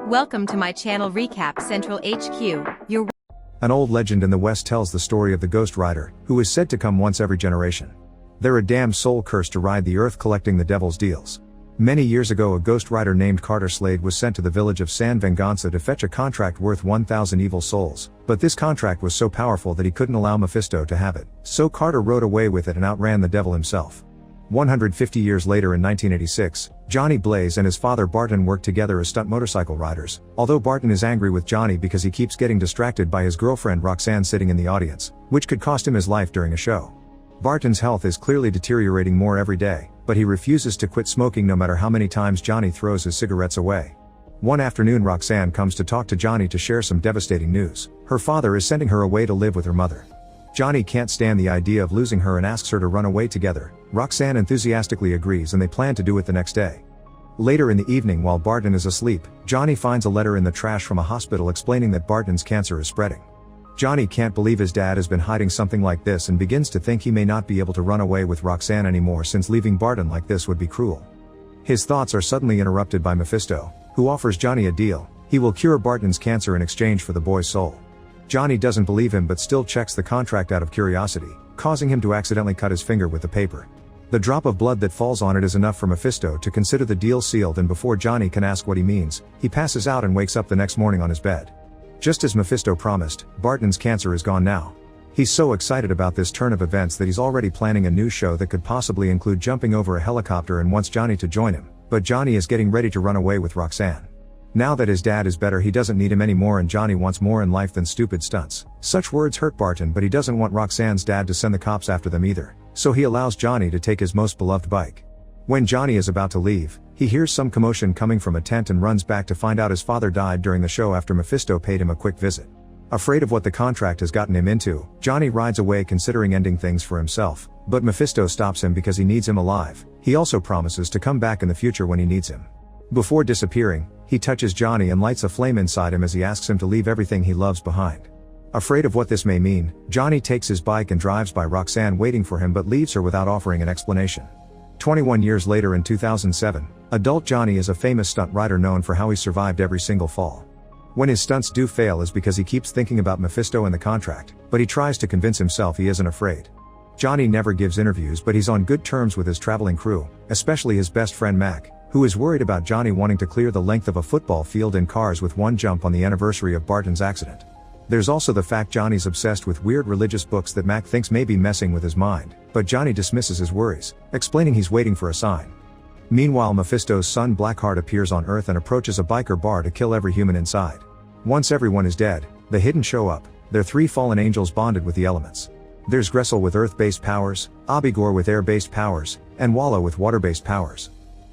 Welcome to my channel Recap Central HQ, your An old legend in the West tells the story of the Ghost Rider, who is said to come once every generation. They're a damned soul cursed to ride the earth collecting the devil's deals. Many years ago a ghost rider named Carter Slade was sent to the village of San Venganza to fetch a contract worth 1,000 evil souls, but this contract was so powerful that he couldn't allow Mephisto to have it, so Carter rode away with it and outran the devil himself. 150 years later in 1986, Johnny Blaze and his father Barton work together as stunt motorcycle riders, although Barton is angry with Johnny because he keeps getting distracted by his girlfriend Roxanne sitting in the audience, which could cost him his life during a show. Barton's health is clearly deteriorating more every day, but he refuses to quit smoking no matter how many times Johnny throws his cigarettes away. One afternoon Roxanne comes to talk to Johnny to share some devastating news. Her father is sending her away to live with her mother. Johnny can't stand the idea of losing her and asks her to run away together. Roxanne enthusiastically agrees and they plan to do it the next day. Later in the evening while Barton is asleep, Johnny finds a letter in the trash from a hospital explaining that Barton's cancer is spreading. Johnny can't believe his dad has been hiding something like this and begins to think he may not be able to run away with Roxanne anymore since leaving Barton like this would be cruel. His thoughts are suddenly interrupted by Mephisto, who offers Johnny a deal. He will cure Barton's cancer in exchange for the boy's soul. Johnny doesn't believe him but still checks the contract out of curiosity, causing him to accidentally cut his finger with the paper. The drop of blood that falls on it is enough for Mephisto to consider the deal sealed, and before Johnny can ask what he means, he passes out and wakes up the next morning on his bed. Just as Mephisto promised, Barton's cancer is gone now. He's so excited about this turn of events that he's already planning a new show that could possibly include jumping over a helicopter and wants Johnny to join him, but Johnny is getting ready to run away with Roxanne. Now that his dad is better he doesn't need him anymore and Johnny wants more in life than stupid stunts. Such words hurt Barton but he doesn't want Roxanne's dad to send the cops after them either, so he allows Johnny to take his most beloved bike. When Johnny is about to leave, he hears some commotion coming from a tent and runs back to find out his father died during the show after Mephisto paid him a quick visit. Afraid of what the contract has gotten him into, Johnny rides away considering ending things for himself, but Mephisto stops him because he needs him alive. He also promises to come back in the future when he needs him. Before disappearing, he touches Johnny and lights a flame inside him as he asks him to leave everything he loves behind. Afraid of what this may mean, Johnny takes his bike and drives by Roxanne waiting for him but leaves her without offering an explanation. 21 years later in 2007, adult Johnny is a famous stunt rider known for how he survived every single fall. When his stunts do fail is because he keeps thinking about Mephisto and the contract, but he tries to convince himself he isn't afraid. Johnny never gives interviews but he's on good terms with his traveling crew, especially his best friend Mac, who is worried about Johnny wanting to clear the length of a football field in cars with one jump on the anniversary of Barton's accident. There's also the fact Johnny's obsessed with weird religious books that Mac thinks may be messing with his mind, but Johnny dismisses his worries, explaining he's waiting for a sign. Meanwhile Mephisto's son Blackheart appears on Earth and approaches a biker bar to kill every human inside. Once everyone is dead, the Hidden show up. They're three fallen angels bonded with the elements. There's Gressel with Earth-based powers, Abigor with air-based powers, and Wallow with water-based powers.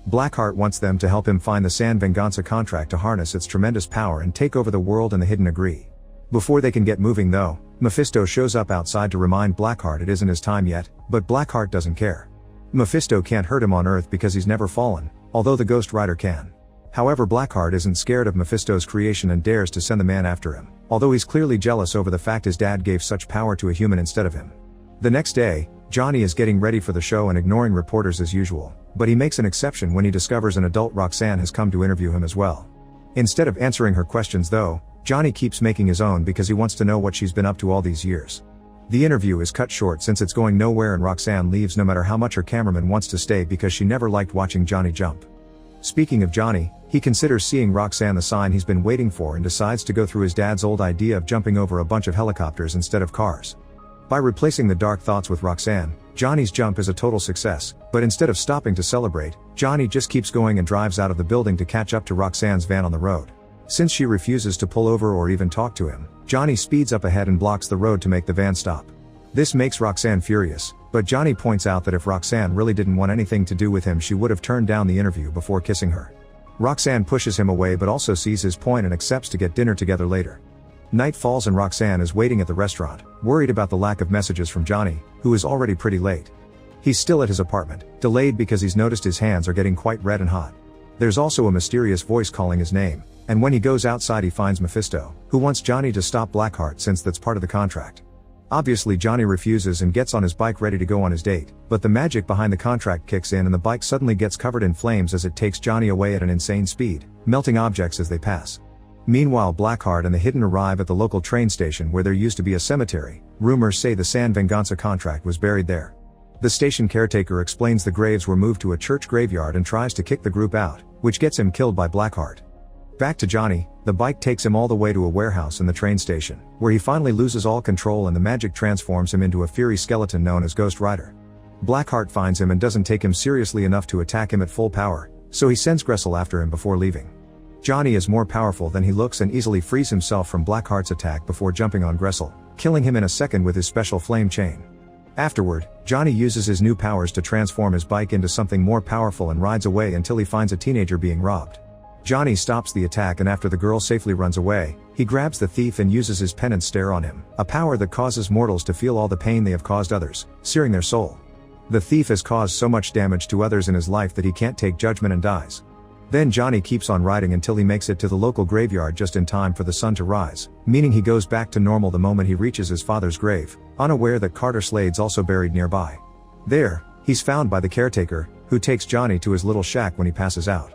Blackheart wants them to help him find the San Venganza contract to harness its tremendous power and take over the world, and the Hidden agree. Before they can get moving though, Mephisto shows up outside to remind Blackheart it isn't his time yet, but Blackheart doesn't care. Mephisto can't hurt him on Earth because he's never fallen, although the Ghost Rider can. However, Blackheart isn't scared of Mephisto's creation and dares to send the man after him, although he's clearly jealous over the fact his dad gave such power to a human instead of him. The next day, Johnny is getting ready for the show and ignoring reporters as usual, but he makes an exception when he discovers an adult Roxanne has come to interview him as well. Instead of answering her questions though, Johnny keeps making his own because he wants to know what she's been up to all these years. The interview is cut short since it's going nowhere and Roxanne leaves no matter how much her cameraman wants to stay because she never liked watching Johnny jump. Speaking of Johnny, he considers seeing Roxanne the sign he's been waiting for and decides to go through his dad's old idea of jumping over a bunch of helicopters instead of cars. By replacing the dark thoughts with Roxanne, Johnny's jump is a total success, but instead of stopping to celebrate, Johnny just keeps going and drives out of the building to catch up to Roxanne's van on the road. Since she refuses to pull over or even talk to him, Johnny speeds up ahead and blocks the road to make the van stop. This makes Roxanne furious, but Johnny points out that if Roxanne really didn't want anything to do with him she would have turned down the interview before kissing her. Roxanne pushes him away but also sees his point and accepts to get dinner together later. Night falls and Roxanne is waiting at the restaurant, worried about the lack of messages from Johnny, who is already pretty late. He's still at his apartment, delayed because he's noticed his hands are getting quite red and hot. There's also a mysterious voice calling his name, and when he goes outside he finds Mephisto, who wants Johnny to stop Blackheart since that's part of the contract. Obviously Johnny refuses and gets on his bike ready to go on his date, but the magic behind the contract kicks in and the bike suddenly gets covered in flames as it takes Johnny away at an insane speed, melting objects as they pass. Meanwhile, Blackheart and the Hidden arrive at the local train station where there used to be a cemetery. Rumors say the San Venganza contract was buried there. The station caretaker explains the graves were moved to a church graveyard and tries to kick the group out, which gets him killed by Blackheart. Back to Johnny, the bike takes him all the way to a warehouse in the train station, where he finally loses all control and the magic transforms him into a fiery skeleton known as Ghost Rider. Blackheart finds him and doesn't take him seriously enough to attack him at full power, so he sends Gressel after him before leaving. Johnny is more powerful than he looks and easily frees himself from Blackheart's attack before jumping on Gressel, killing him in a second with his special flame chain. Afterward, Johnny uses his new powers to transform his bike into something more powerful and rides away until he finds a teenager being robbed. Johnny stops the attack, and after the girl safely runs away, he grabs the thief and uses his penance stare on him, a power that causes mortals to feel all the pain they have caused others, searing their soul. The thief has caused so much damage to others in his life that he can't take judgment and dies. Then Johnny keeps on riding until he makes it to the local graveyard just in time for the sun to rise, meaning he goes back to normal the moment he reaches his father's grave, unaware that Carter Slade's also buried nearby. There, he's found by the caretaker, who takes Johnny to his little shack when he passes out.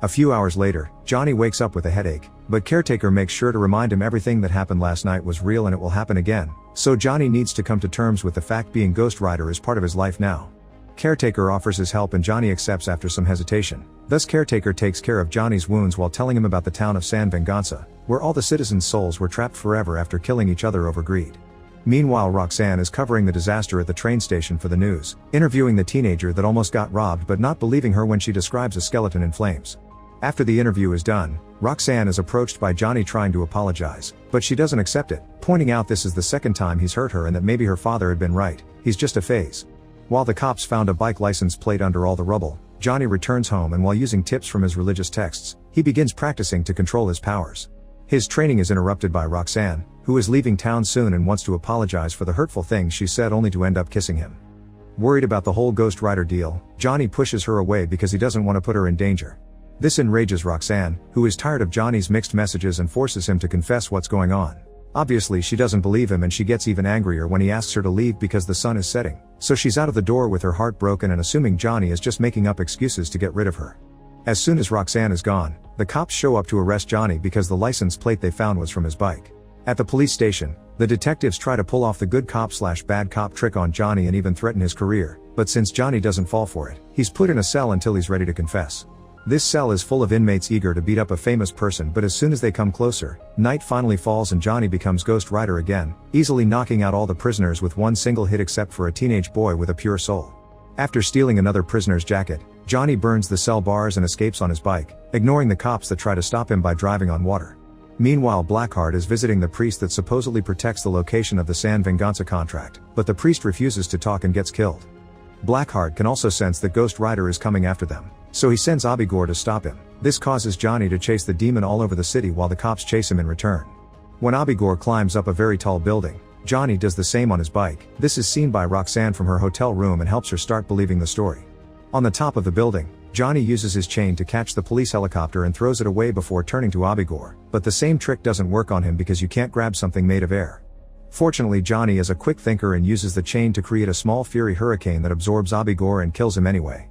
A few hours later, Johnny wakes up with a headache, but caretaker makes sure to remind him everything that happened last night was real and it will happen again, so Johnny needs to come to terms with the fact being Ghost Rider is part of his life now. Caretaker offers his help and Johnny accepts after some hesitation. Thus caretaker takes care of Johnny's wounds while telling him about the town of San Venganza, where all the citizens' souls were trapped forever after killing each other over greed. Meanwhile, Roxanne is covering the disaster at the train station for the news, interviewing the teenager that almost got robbed but not believing her when she describes a skeleton in flames. After the interview is done, Roxanne is approached by Johnny trying to apologize, but she doesn't accept it, pointing out this is the second time he's hurt her and that maybe her father had been right, he's just a phase. While the cops found a bike license plate under all the rubble, Johnny returns home and while using tips from his religious texts, he begins practicing to control his powers. His training is interrupted by Roxanne, who is leaving town soon and wants to apologize for the hurtful things she said only to end up kissing him. Worried about the whole Ghost Rider deal, Johnny pushes her away because he doesn't want to put her in danger. This enrages Roxanne, who is tired of Johnny's mixed messages and forces him to confess what's going on. Obviously she doesn't believe him and she gets even angrier when he asks her to leave because the sun is setting, so she's out of the door with her heart broken and assuming Johnny is just making up excuses to get rid of her. As soon as Roxanne is gone, the cops show up to arrest Johnny because the license plate they found was from his bike. At the police station, the detectives try to pull off the good cop/bad cop trick on Johnny and even threaten his career, but since Johnny doesn't fall for it, he's put in a cell until he's ready to confess. This cell is full of inmates eager to beat up a famous person, but as soon as they come closer, night finally falls and Johnny becomes Ghost Rider again, easily knocking out all the prisoners with one single hit except for a teenage boy with a pure soul. After stealing another prisoner's jacket, Johnny burns the cell bars and escapes on his bike, ignoring the cops that try to stop him by driving on water. Meanwhile, Blackheart is visiting the priest that supposedly protects the location of the San Venganza contract, but the priest refuses to talk and gets killed. Blackheart can also sense that Ghost Rider is coming after them, so he sends Abigor to stop him. This causes Johnny to chase the demon all over the city while the cops chase him in return. When Abigor climbs up a very tall building, Johnny does the same on his bike. This is seen by Roxanne from her hotel room and helps her start believing the story. On the top of the building, Johnny uses his chain to catch the police helicopter and throws it away before turning to Abigor, but the same trick doesn't work on him because you can't grab something made of air. Fortunately, Johnny is a quick thinker and uses the chain to create a small fury hurricane that absorbs Abigor and kills him anyway.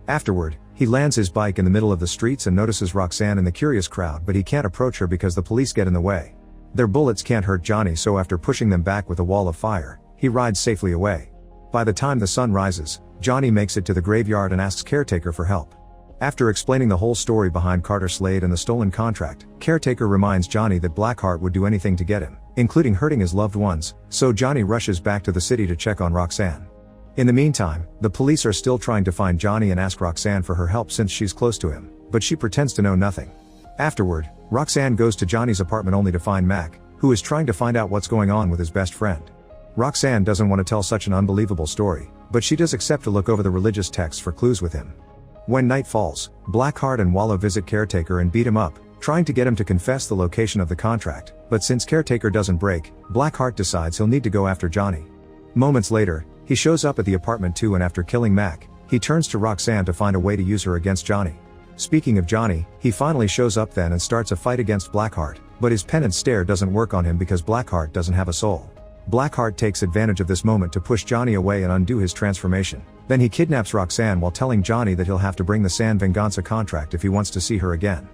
Afterward, he lands his bike in the middle of the streets and notices Roxanne in the curious crowd, but he can't approach her because the police get in the way. Their bullets can't hurt Johnny, so after pushing them back with a wall of fire, he rides safely away. By the time the sun rises, Johnny makes it to the graveyard and asks Caretaker for help. After explaining the whole story behind Carter Slade and the stolen contract, Caretaker reminds Johnny that Blackheart would do anything to get him, including hurting his loved ones, so Johnny rushes back to the city to check on Roxanne. In the meantime, the police are still trying to find Johnny and ask Roxanne for her help since she's close to him, but she pretends to know nothing. Afterward, Roxanne goes to Johnny's apartment only to find Mac, who is trying to find out what's going on with his best friend. Roxanne doesn't want to tell such an unbelievable story, but she does accept to look over the religious texts for clues with him. When night falls, Blackheart and Wallow visit Caretaker and beat him up, trying to get him to confess the location of the contract, but since Caretaker doesn't break, Blackheart decides he'll need to go after Johnny. Moments later, he shows up at the apartment too, and after killing Mac, he turns to Roxanne to find a way to use her against Johnny. Speaking of Johnny, he finally shows up then and starts a fight against Blackheart, but his penance stare doesn't work on him because Blackheart doesn't have a soul. Blackheart takes advantage of this moment to push Johnny away and undo his transformation. Then he kidnaps Roxanne while telling Johnny that he'll have to bring the San Venganza contract if he wants to see her again.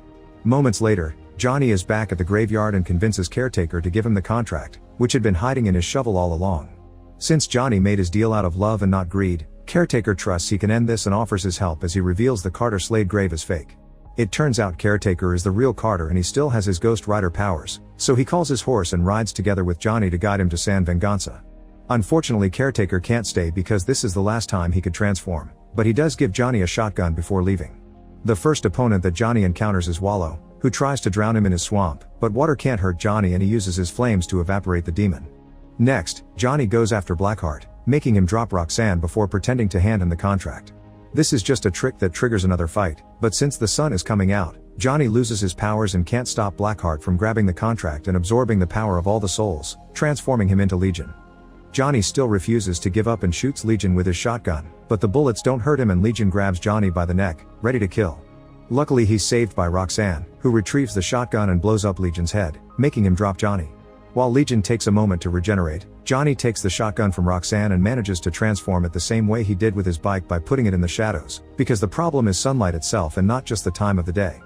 Moments later, Johnny is back at the graveyard and convinces Caretaker to give him the contract, which had been hiding in his shovel all along. Since Johnny made his deal out of love and not greed, Caretaker trusts he can end this and offers his help as he reveals the Carter Slade grave is fake. It turns out Caretaker is the real Carter and he still has his Ghost Rider powers, so he calls his horse and rides together with Johnny to guide him to San Venganza. Unfortunately, Caretaker can't stay because this is the last time he could transform, but he does give Johnny a shotgun before leaving. The first opponent that Johnny encounters is Wallow, who tries to drown him in his swamp, but water can't hurt Johnny and he uses his flames to evaporate the demon. Next, Johnny goes after Blackheart, making him drop Roxanne before pretending to hand him the contract. This is just a trick that triggers another fight, but since the sun is coming out, Johnny loses his powers and can't stop Blackheart from grabbing the contract and absorbing the power of all the souls, transforming him into Legion. Johnny still refuses to give up and shoots Legion with his shotgun, but the bullets don't hurt him and Legion grabs Johnny by the neck, ready to kill. Luckily he's saved by Roxanne, who retrieves the shotgun and blows up Legion's head, making him drop Johnny. While Legion takes a moment to regenerate, Johnny takes the shotgun from Roxanne and manages to transform it the same way he did with his bike by putting it in the shadows, because the problem is sunlight itself and not just the time of the day.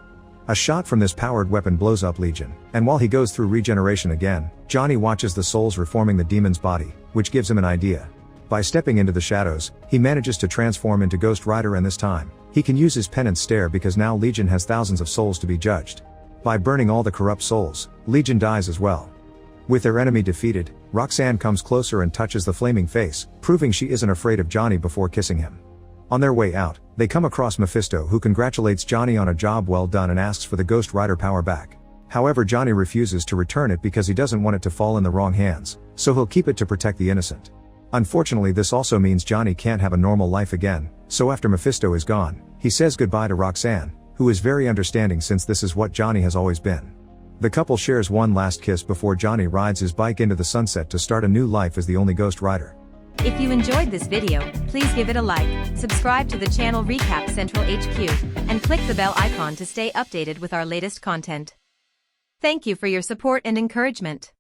A shot from this powered weapon blows up Legion, and while he goes through regeneration again, Johnny watches the souls reforming the demon's body, which gives him an idea. By stepping into the shadows, he manages to transform into Ghost Rider, and this time, he can use his penance stare because now Legion has thousands of souls to be judged. By burning all the corrupt souls, Legion dies as well. With their enemy defeated, Roxanne comes closer and touches the flaming face, proving she isn't afraid of Johnny before kissing him. On their way out, they come across Mephisto, who congratulates Johnny on a job well done and asks for the Ghost Rider power back. However, Johnny refuses to return it because he doesn't want it to fall in the wrong hands, so he'll keep it to protect the innocent. Unfortunately, this also means Johnny can't have a normal life again, so after Mephisto is gone, he says goodbye to Roxanne, who is very understanding since this is what Johnny has always been. The couple shares one last kiss before Johnny rides his bike into the sunset to start a new life as the only Ghost Rider. If you enjoyed this video, please give it a like, subscribe to the channel Recap Central HQ, and click the bell icon to stay updated with our latest content. Thank you for your support and encouragement.